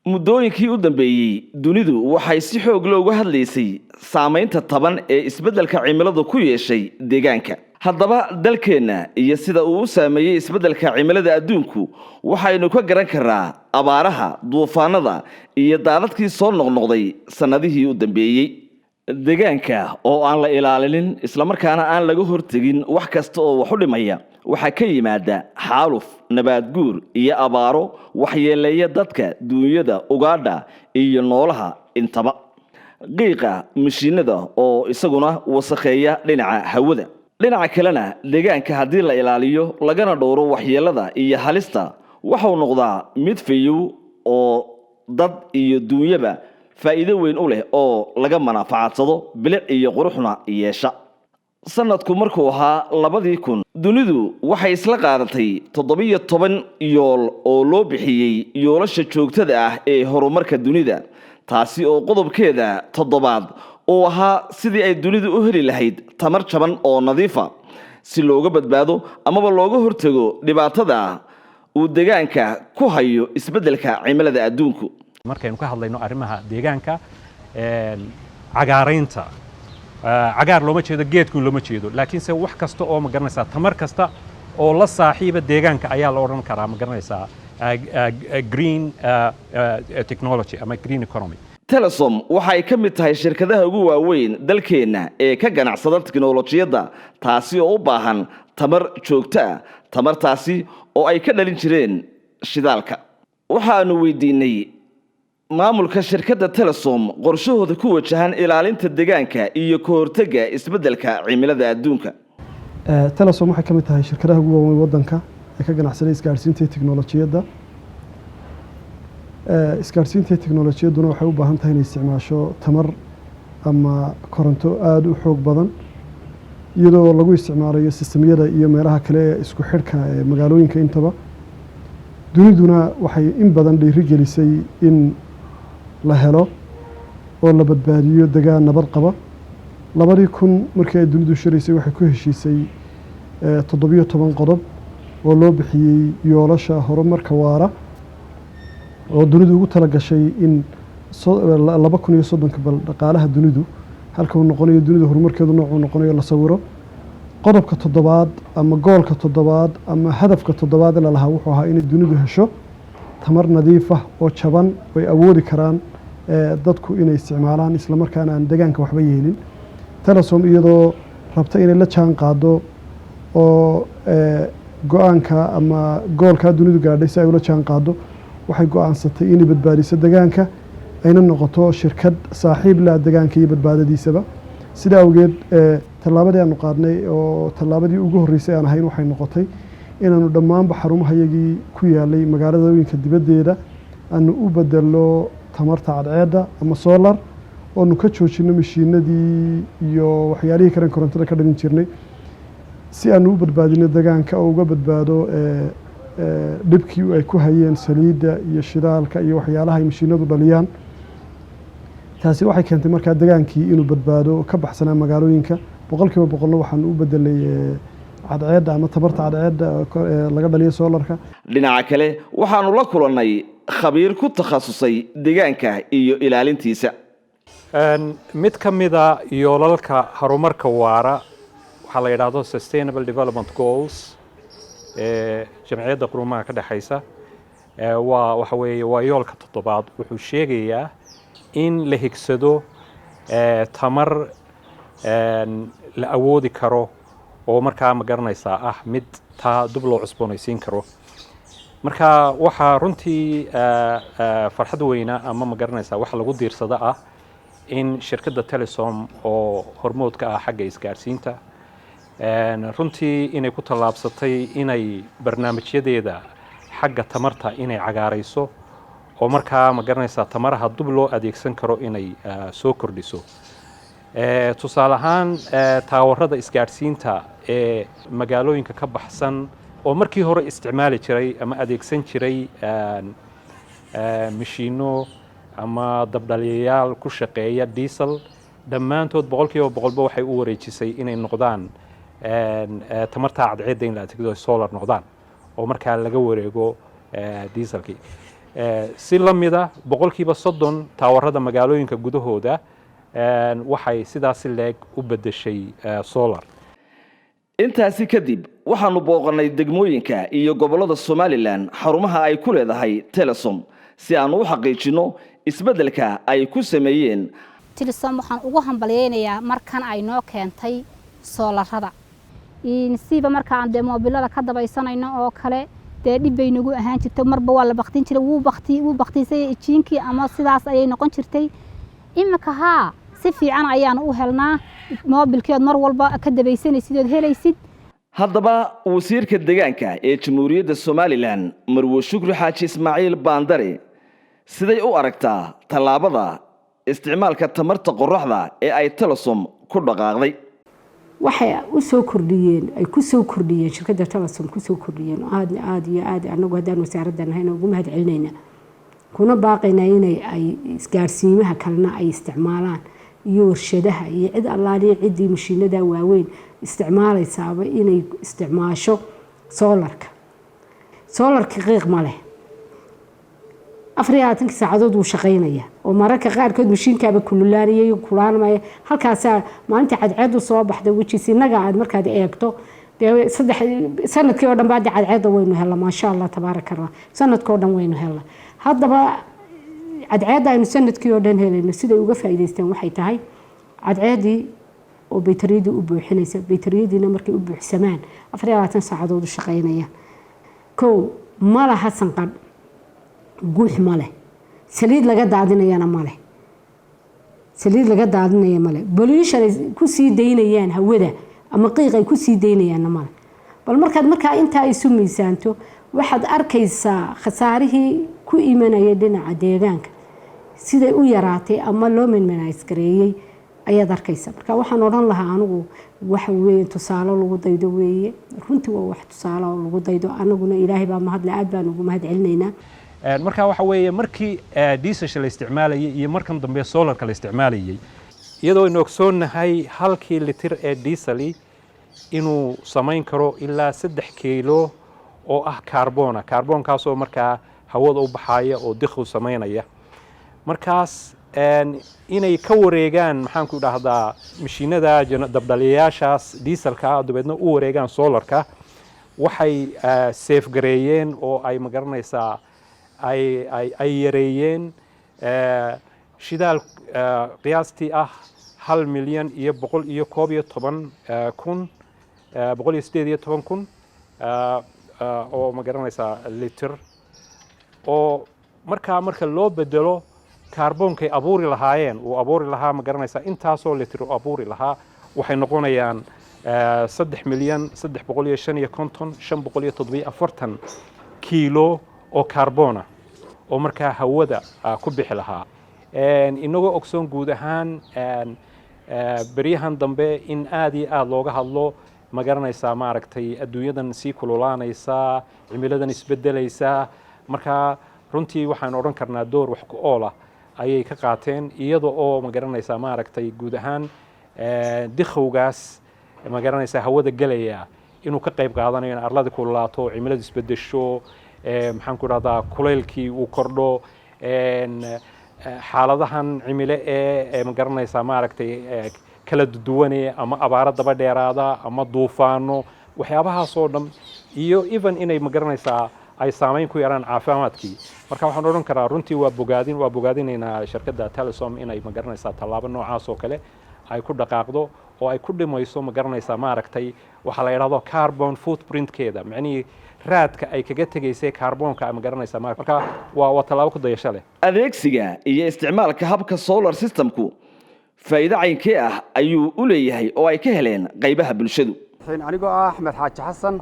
muddooyinkii u dambeeyay dunidu waxay si xoog leh uga hadlaysay saameynta taban ee isbeddelka cimiladu ku yeeshay deegaanka. haddaba dalkeena iyo sida uu u saameeyay isbeddelka cimilada adduunku waxaynu ka garan karaa abaaraha, duufaanada iyo daadadkii soo noqnoqday sanadihii u dambeeyay. deegaanka oo aan la ilaalinin isla markaana aan laga hortagin wax kasta oo wax u dhimaya waxa ka yimaada xaaluf, nabaad guur iyo abaaro waxyeeleeya dadka, duunyada, ugaadha iyo noolaha intaba. qiiqa mashiinada oo isaguna wasakheeya dhinaca hawada. dhinaca kalena deegaanka haddii la ilaaliyo lagana dhowro waxyeelada iyo halista waxau noqdaa mid fayow oo dad iyo duunyaba faa'iido weyn u leh oo laga manaafacadsado bilic iyo quruxna yeesha. sanadku markuu ahaa 2000 dunidu waxay isla qaadatay 17 yool oo loo bixiyay yoolasha joogtada ah ee horumarka dunida, taasi oo qodobkeeda toddobaad oo ahaa sidii ay dunidu u heli lahayd tamar jaban oo nadiifa si looga badbaado amaba looga hortago dhibaatada uu deegaanka ku hayo isbeddelka cimilada adduunku. markaynu ka hadlayno arrimaha deegaanka cagaaraynta cagaar looma jeedo geedku looma jeedo laakiin se wax kasta oo ma garanaysaa tamar kasta oo la saaxiiba deegaanka ayaa la oran karaa ma garanaysaa green technology ama green economy. Telesom waxay ka mid tahay shirkadaha ugu waaweyn dalkeena ee ka ganacsada tiknoolajiyadda, taasi oo u baahan tamar joogto ah, tamartaasi oo ay ka dhalin jireen shidaalka. waxaanu weydiinay maamulka shirkadda Telesom qorshahooda ku wajahan ilaalinta deegaanka iyo ka hortagga isbeddelka cimilada adduunka. Telesom waxay ka mid tahay shirkadaha ugu waaweyn waddanka ee ka ganacsada isgaarsiinta tiknoolajiyadda. isgaarsiinta tiknoolajiyaduna waxay u baahan tahay inay isticmaasho tamar ama koronto aad u xoog badan iyadoo lagu isticmaalayo sistemyada iyo meelaha kale ee isku xidhka ee magaalooyinka intaba. duniduna waxay in badan dhiirigelisay in la helo oo la badbaadiyo deegaan nabad qaba. 2000 markii ay dunidu shiraysay waxay ku heshiisay 17 qodob oo loo bixiyay yoolasha horumarka waara oo dunidu ugu tala gashay in 2030 bal dhaqaalaha dunidu halka uu noqonayo dunida horumarkeedu noocu noqonayo la sawiro. qodobka toddobaad ama goolka toddobaad ama hadafka toddobaad la lahaa wuxuu ahaa in dunidu hesho tamar nadiif ah oo jaban oo ay awoodi karaan dadku inay isticmaalaan isla markaana aan deegaanka waxba yeelin. Telesom iyadoo rabta inay la jaan qaado oo go'aanka ama goolka dunidu gaadhay si ay ula jaan qaado waxay go'aansatay inay badbaadiso deegaanka ayna noqoto shirkad saaxiib la deegaanka iyo badbaadadiisaba. sidaa awgeed tallaabadii aanu qaadnay oo tallaabadii ugu horreysay aan ahayn waxay noqotay inaanu dhammaanba xarumahayagii ku yaalay magaaladooyinka dibaddeeda aanu u bedelno tamarta cadceedda ama solar oonu ka joojino mashiinadii iyo waxyaalihii kale korontada ka dhalin jirnay si aanu u badbaadino deegaanka oo uga badbaado dhibkii ay ku hayeen saliidda iyo shidaalka iyo waxyaalaha ay mashiinadu dhaliyaan. taasi waxay keentay markaa deegaankii inuu badbaado ka baxsanaa magaalooyinka 100% waxaan u bedelay cadceedda ama tamarta cadceedda laga dhaliyo solarka. dhinaca kale waxaanu la kulannay khabiir ku takhasusay deegaanka iyo ilaalintiisa. mid ka mida yoolalka horumarka waara waxaa la yidhaahdo sustainable development goals ee jamciyadda quruumaha ka dhaxaysa waxa weeye waa yoolka toddobaad. wuxuu sheegayaa in la higsado tamar la awoodi karo oo markaa ma garanaysaa ah mid taa dib loo cusboonaysiin karo. marka waxaa runtii farxad weyna ama ma garanaysaa waxa lagu diirsada ah in shirkadda Telesom oo hormoodka ah xagga isgaarsiinta runtii inay ku tallaabsatay inay barnaamijyadeeda xagga tamarta inay cagaarayso oo markaa ma garanaysaa tamaraha dib loo adeegsan karo inay soo kordhiso. tusaale ahaan taawarada isgaarsiinta ee magaalooyinka ka baxsan oo markii hore isticmaali jiray ama adeegsan jiray mashiino ama dabdhaliyayaal ku shaqeeya diesel dhammaantood 100% waxay u wareejisay inay noqdaan tamarta cadceedda in la adeegsado solar noqdaan oo markaa laga wareego dieselkii. si la mida boqolkiiba 30 taawarada magaalooyinka gudahooda waxay sidaas leeg u bedeshay solar. intaasi kadib waxaanu booqanay degmooyinka iyo gobolada Somaliland xarumaha ay ku leedahay Telesom si aan u xaqiijino isbeddelka ay ku sameeyeen. Telesom waxaan ugu hambalyeeynaa markan ay noo keentay solarada siiba marka aan moobilada ka dabaysanayno oo kale dib bay nagu ahaan jirtay marba waa la baqtin jiray wuu baqtiisay jiinkii ama sidaas ayay noqon jirtay imika si fiican ayaan u helnaa moobilkeed mar walba ka dabaysanaysid helaysid. haddaba wasiirka deegaanka ee Jamhuuriyadda Somaliland Marwo Shukri Xaaji Ismaaciil Baandare siday u aragtaa talaabada isticmaalka tamarta qorraxda ee ay Telesom ku dhaqaaqday. waxay u soo kordhiyeen ay ku soo kordhiyeen shirkadda Telesom ku soo kordhiyeen aad iyo aad anagu hadaan wasaaradda nahayna ugu mahad celinayna kuna baaqayna inay ay isgaarsiimaha kalena ay isticmaalaan iyo warshadaha iyo cid allaaliye cidii mashiinada waaweyn isticmaalaysaaba inay isticmaasho solarka qiiq ma leh 24 saacadood uu shaqeynaya oo mararka qaarkood mashiinkaaba kululaanayay kulaanmaya halkaas maalinta cadceedu soo baxday wajisinaga aad markaad eegto sanadkii oo dhan baad cadceedu waynu helaa ma sha Allah tabarakallah sanadkii oo dhan waynu helaa haddaba cadceedu aynu sanadkii oo dhan helayno sida uga faa'iideystaan waxay tahay cadceedii oo baytariyadu u buuxinaysa baytariyadiina markay u buuxsamaan 24 saacadood u shaqeynaya ma laha sanqadh guux ma leh saliid laga daadinayana ma leh pollution ay ku sii daynayaan hawada ama qiiq ay ku sii daynayaan ma leh bal markaa inta ay isu miisaanto waxaad arkaysaa khasaarihii ku imanaya dhinaca deegaanka siday u yaraatay ama loo minimize gareeyay ayaad arkaysaa marka waxaan oran lahaa anigu waxa weeye tusaale lagu daydo weeye runtii waa wax tusaale lagu daydo anaguna ilaahay baa mahad aad baan ugu mahad celinaynaa. marka waxa weeye markii diesel la isticmaalayay iyo markan dambe solarka la isticmaalayay iyadoo aynu ogsoonahay halkii litir ee diesel inuu samayn karo ilaa 3 kiilo oo ah kaarboonkaas oo markaa hawada u baxaya oo dikhru samaynaya markaas inay ka wareegaan maxaan ku dhahdaa mashiinada dabdhaliyaashaas dieselka dabeedna u wareegaan solarka waxay safe gareeyeen oo ay magaranaysaa ay yareeyeen shidaal qiyaastii 1,111,118 oo magaranaysaa liter oo marka loo bedelo kaarboonkay abuuri lahaayeen uu abuuri lahaa magaranaysaa intaasoo liter uu abuuri lahaa waxay noqonayaan 3,555,574 kiilo oo kaarboona oo markaa hawada ku bixi lahaa inagoo ogsoon guud ahaan beriyahan dambe in aad iyo aad looga hadlo magaranaysaa maaragtay adduunyadan sii kululaanaysa cimiladan isbedelaysa marka runtii waxaan oran karnaa door wax ku ool ah ayay ka qaateen iyada oo magaranaysaa maaragtay guud ahaan dikhowgaas magaranaysaa hawada galaya inuu ka qayb qaadanayo in arlada kululaato cimiladu isbedesho maxaan ku rahdaa kuleylkii uu kordho xaaladahan cimile ee magaranaysaa maaragtay kala duwanee ama abaaro daba dheeraada ama duufaano waxyaabahaas oo dhan iyo even inay magaranaysaa ay saameyn ku yaraan caafimaadkii marka waxaan oran karaa runtii waa bogaadinaynaa shirkadda Telesom inay magaranaysaa tallaabo noocaas oo kale ay ku dhaqaaqdo oo ay ku dhimayso magaranaysaa maaragtay waxa la yiraahdo carbon footprint-keeda macnii raadka ay kaga tagaysay kaarboonka ama garanaysaa marka waa talaabo ku dayasho leh. adeegsiga iyo isticmaalka habka solar systemku faa'iido caynkee ah ayuu u leeyahay oo ay ka heleen qaybaha bulshadu. anigoo Axmed Xaaji Xasan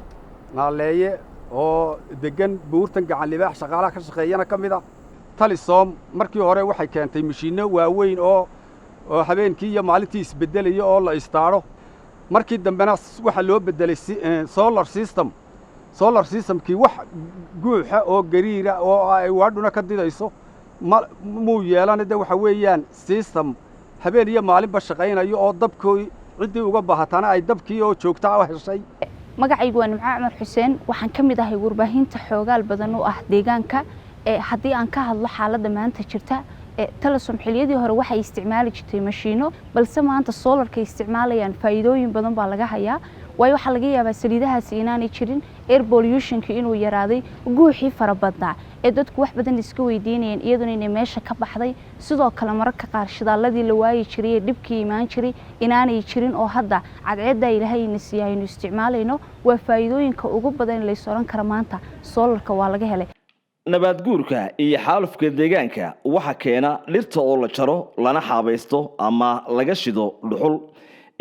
naaleeye oo degan buurtan gacan libaax shaqaalaha ka shaqeeyana kamida Telesom markii hore waxay keentay mashiino waaweyn oo habeenkii iyo maalintii isbedelaya oo la istaaro markii dambena waxa loo bedelay solar systemkii wax guuxa oo gariira oo ay waadhuna ka didayso muu yeelanade waxa weeyaan system habeen iyo maalinba shaqaynayo oo dabkii cidii uga baahataana ay dabkii oo joogta u heshay. magacaygu waa Nimco Cumar Xuseen waxaan ka mid ahay warbaahinta xoogaal badan oo ah deegaanka haddii aan ka hadlo xaaladda maanta jirta Telesom xilliyadii hore waxay isticmaali jirtay mashiino balse maanta solarka isticmaalayaan faa'iidooyin badan baa laga hayaa waayo waxa laga yaabaa saliidahaasi inaanay jirin air pollution-ka inuu yaraaday guuxii farabadnaa dadku wax badan iska weydiinayeen iyaduna inay meesha ka baxday sidoo kale mararka qaar shidaaladii la waayi jiray ee dhibkii imaan jiray inaanay jirin oo hadda cadceedda ilaahayna siiyaynu isticmaalayno waa faa'iidooyinka ugu badan la soo oran kara maanta solarka waa laga helay nabaad guurka iyo xaalufka deegaanka waxa keena dhirta oo la jaro lana xaabaysto ama laga shido dhuxul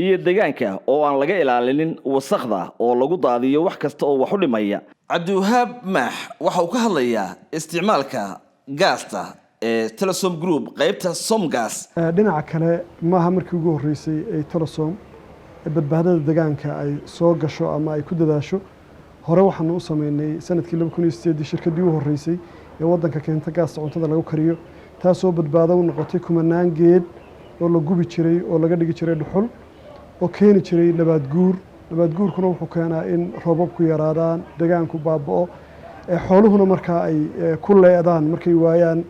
iyo deegaanka oo aan laga ilaalinin wasakhda oo lagu daadiyo wax kasta oo wax u dhimaya cabdiwahaab maax waxa uu ka hadlayaa isticmaalka gaasta ee Telesom Group qaybta Somgas dhinaca kale maaha markii ugu horeysay ay Telesom badbaadada deegaanka ay soo gasho ama ay ku dadaasho hore waxaan u sameynay sanadkii 2008 shirkadii ugu horeysay ee wadanka keenta gaasta cuntada lagu kariyo taasoo badbaado u noqotay kumanaan geed oo la gubi jiray oo laga dhigi jiray dhuxul oo keeni jiray nabaad guurkuna wuxuu keenaa in roobabku yaraadaan deegaanku baaba'o xooluhuna markaa ay ku leedaan markay waayaan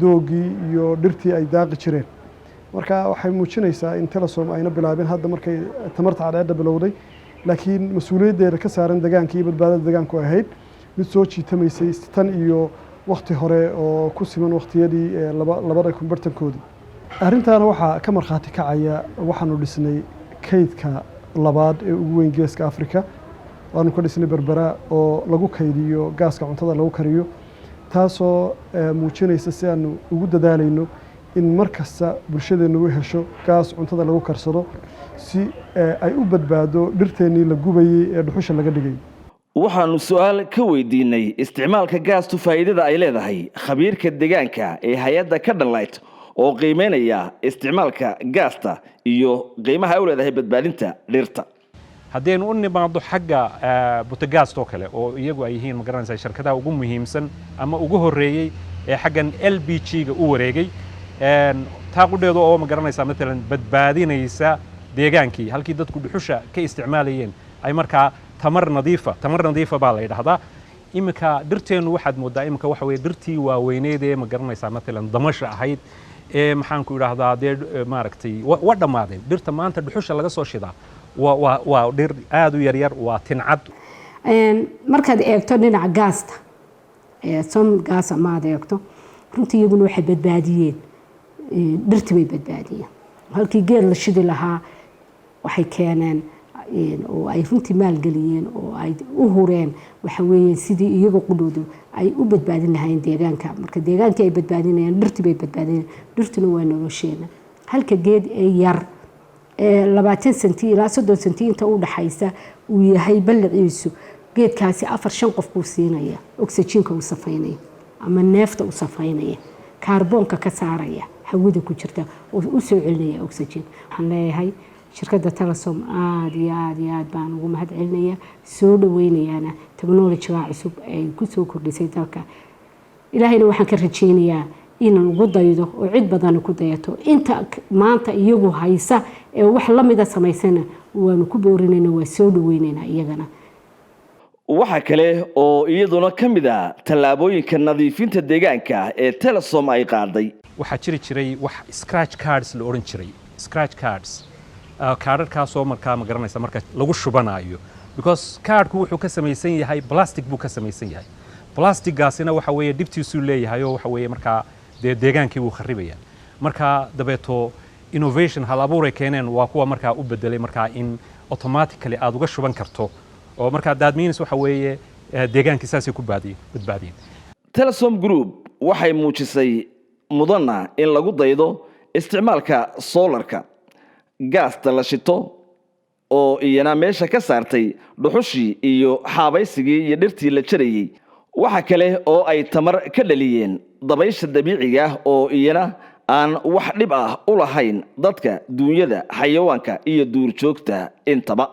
doogii iyo dhirtii ay daaqi jireen marka waxay muujinaysaa in Telesom ayna bilaabin hadda markay tamarta cadceedda bilowday laakiin mas'uuliyaddeeda ka saaran deegaanka iyo badbaadada deegaanku ahayd mid soo jiitamaysay tan iyo waqti hore oo ku siman waqtiyadii labada kumbartankoodii arrintaana waxaa ka markhaati kacaya waxaanu dhisnay kaydka labaad ee ugu weyn geeska Afrika waanu ka dhisnay Berbera oo lagu kaydiyo gaaska cuntada lagu kariyo taasoo muujinaysa si aanu ugu dadaalayno in markasta bulshadeenu u hesho gaas cuntada lagu karsado si ay u badbaado dhirteennii la gubayay ee dhuxusha laga dhigay waxaanu su'aal ka weydiinay isticmaalka gaastu faa'iidada ay leedahay khabiirka deegaanka ee hay'adda Cardinlight oo qiimeynaya isticmaalka gaasta iyo qiimaha ay leedahay badbaadinta dhirta haddeen u nimaado xagga butagaas oo kale oo iyagu ay yihiin magaranaysa shirkadaha ugu muhiimsan ama ugu horeeyay ee xaggan LPG-ga u wareegay taa qudheedo oo magaranaysa mesela badbaadinaysa deegaankii halkii dadku dhuxusha ka isticmaalayeen ay markaa tamar nadiifa baa la yiraahdaa imika dhirteenu waxaad moodaa imika waxa weeye dhirtii waaweyneed ee magaranaysa mesela damasha ahayd ee maxaan ku yiraahdaa maaragtay wa dhamaadeen dhirta maanta dhuxusha laga soo shidaa waa dhir aad u yar waa tincad markaad eegto dhinaca gaasta Somgas ma eegto runtii iyaguna waxay badbaadiyeen dhirtii bay badbaadiyeen halkii geed la shidi lahaa waxay keeneen oo ay runtii maalgeliyeen oo ay u hureen waxa weeye sidii iyaga qudhoodu ay u badbaadin lahayn deegaanka marka deegaankii ay badbaadinayaan dhirtii bay badbaadinayaan dhirtuna waa nolosheena halka geed ee yar 20 senti ilaa 30 senti inta u dhaxaysa uu yahay balliciisu geedkaasi 4-5 qof ku siinaya oxygen-ka uu safaynaya ama neefta uu safaynaya kaarboonka ka saaraya hawada ku jirta oo u soo celinaya oxygen waxaan leeyahay shirkadda Telesom aad iyo aad baan ugu mahadcelinayaa soo dhaweynayana technology-ga cusub ay ku soo kordhisay dalka ilaahayna waxaan ka rajaynayaa inaan ugu daydo oo cid badan ku dayato inta maanta iyagu haysa ee wax la mid ah samaysana waanu ku boorinaynaa waa soo dhaweynaynaa iyagana waxa kale oo iyaduna ka mid ah tallaabooyinka nadiifinta deegaanka ee Telesom ay qaaday waxa jiray wax scratch cards la oran jiray scratch cards kaararkaas oo markaa ma garanaysa marka lagu shubanayo because kaarku wuxuu ka samaysan yahay plastic buu ka samaysan yahay plasticgaasina waxa weeye dibtiisu leeyahay oo waxa weeye markaa deegaankii uu kharibaya marka dabeeto innovation hal abuur ay keeneen waa kuwa markaa u bedelay markaa in automatically aad uga shuban karto oo markaa that means waxa weeye deegaankii saasay ku badbaadiyeen Telesom Group waxay muujisay mudana in lagu daydo isticmaalka solarka gaasta la shito oo iyana meesha ka saartay dhuxushii iyo xaabaysigii iyo dhirtii la jarayay waxa kale oo ay tamar ka dhaliyeen dabaysha dabiiciga ah oo iyana aan wax dhib ah u lahayn dadka duunyada xayawaanka iyo duurjoogta intaba